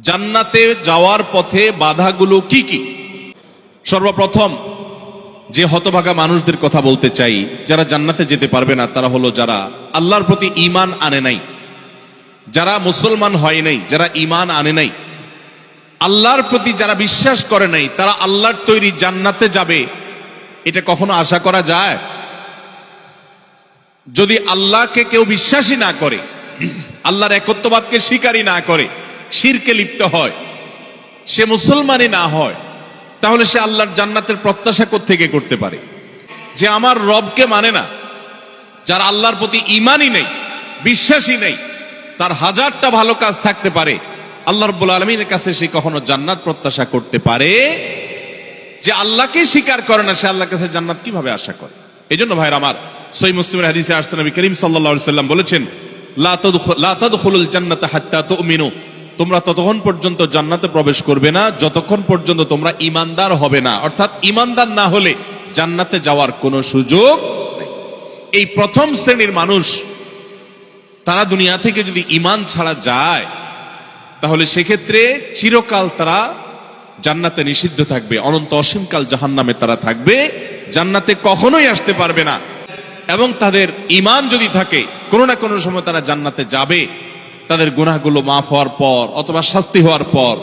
জান্নাতে যাওয়ার পথে বাধাগুলো কি কি? সর্বপ্রথম যে হতভাগা মানুষদের কথা বলতে চাই, যারা জান্নাতে যেতে পারবে না তারা হলো যারা আল্লাহর প্রতি ঈমান আনে নাই, যারা মুসলমান হয় নাই, যারা ঈমান আনে নাই, আল্লাহর প্রতি যারা বিশ্বাস করে নাই, তারা আল্লাহর তৈরি জান্নাতে যাবে এটা কখনো আশা করা যায়? যদি আল্লাহকে কেউ বিশ্বাসী না করে, আল্লাহর একত্ববাদকে স্বীকারই না করে, শিরকে লিপ্ত হয়, সে মুসলমানই না হয়, তাহলে সে আল্লাহর জান্নাতের প্রত্যাশা কোত্থেকে করতে পারে? যে আমার রবকে মানে না, যার আল্লাহর প্রতি ঈমানই নেই, বিশ্বাসী নেই, তার হাজারটা ভালো কাজ থাকতে পারে, আল্লাহ রাব্বুল আলামিনের কাছে সে কখনো জান্নাত প্রত্যাশা করতে পারে? যে আল্লাহকে স্বীকার করে না, সে আল্লাহর কাছে জান্নাত কিভাবে আশা করে? এই জন্য ভাইরা আমার, সহিহ মুসলিমের হাদিসে আসছে, নবী করিম সাল্লাল্লাহু আলাইহি সাল্লাম বলেছেন, লা তাদখুলুল জান্নাতা হাত্তা তুমিনু, তোমরা ততক্ষণ পর্যন্ত জান্নাতে প্রবেশ করবে না যতক্ষণ পর্যন্ত তোমরা ঈমানদার হবে না। অর্থাৎ ঈমানদার না হলে জান্নাতে যাওয়ার কোনো সুযোগ নেই। এই প্রথম শ্রেণীর মানুষ, তারা দুনিয়া থেকে যদি ঈমান ছাড়া যায়, তাহলে সেক্ষেত্রে চিরকাল তারা জান্নাতে নিষিদ্ধ থাকবে, অনন্ত অসীমকাল জাহান্নামে তারা থাকবে, জান্নাতে কখনোই আসতে পারবে না। এবং তাদের ঈমান যদি থাকে, কোনো না কোনো সময় তারা জান্নাতে যাবে, তাদের গুনাহগুলো মাফ হওয়ার পর অথবা শাস্তি হওয়ার পর,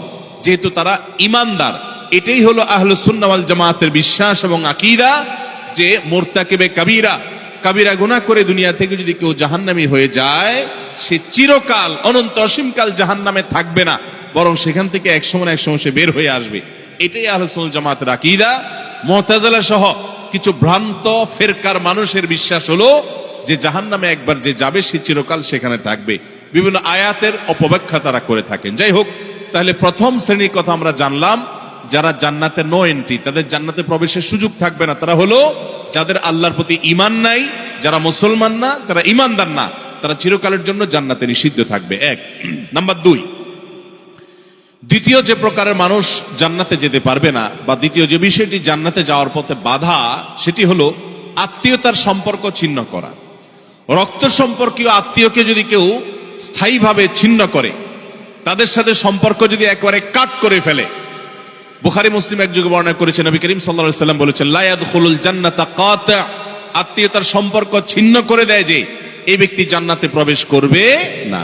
যেহেতু তারা ঈমানদার। এটাই হলো আহলুস সুন্নাহ ওয়াল জামাতের বিশ্বাস এবং আকীদা, যে মুরতাকিবে কাবীরা, কাবীরা গুনাহ করে দুনিয়া থেকে যদি কেউ জাহান্নামী হয়ে যায়, সে চিরকাল অনন্ত অসীমকাল জাহান্নামে থাকবে না, বরং সেখান থেকে এক সময় না এক সময় সে বের হয়ে আসবে। এটাই আহলুস সুন্নাহ ওয়াল জামাতের আকীদা। মুতাজিলা সহ কিছু ভ্রান্ত ফেরকার মানুষের বিশ্বাস হলো যে জাহান্নামে একবার যে যাবে সে চিরকাল সেখানে থাকবে। বিভিন্ন আয়াতের অপব্যাখ্যা তারা করে থাকেন। যাই হোক, তাহলে প্রথম শ্রেণীর কথা আমরা জানলাম, যারা জান্নাতে নো এন্ট্রি, তাদের জান্নাতে প্রবেশের সুযোগ থাকবে না, তারা হলো যাদের আল্লাহর প্রতি ঈমান নাই, যারা মুসলমান না, যারা ঈমানদার না, তারা চিরকালের জন্য জান্নাতে নিষিদ্ধ থাকবে। এক নাম্বার দুই, দ্বিতীয় যে প্রকারের মানুষ জান্নাতে যেতে পারবে না, বা দ্বিতীয় যে বিষয়টি জান্নাতে যাওয়ার পথে বাধা, সেটি হলো আত্মীয়তার সম্পর্ক ছিন্ন করা। রক্ত সম্পর্কীয় আত্মীয়কে যদি কেউ স্থায়ীভাবে ছিন্ন করে, তাদের সাথে সম্পর্ক যদি একেবারে কাট করে ফেলে, বুখারী মুসলিম এক যুগে বর্ণনা করেছেন, নবী করিম সাল্লাল্লাহু আলাইহি ওয়াসাল্লাম বলেছেন, লা ইয়াদখুলুল জান্নাতা কাতি', আত্মীয়তার সম্পর্ক ছিন্ন করে দেয় যে, এই ব্যক্তি জান্নাতে প্রবেশ করবে না।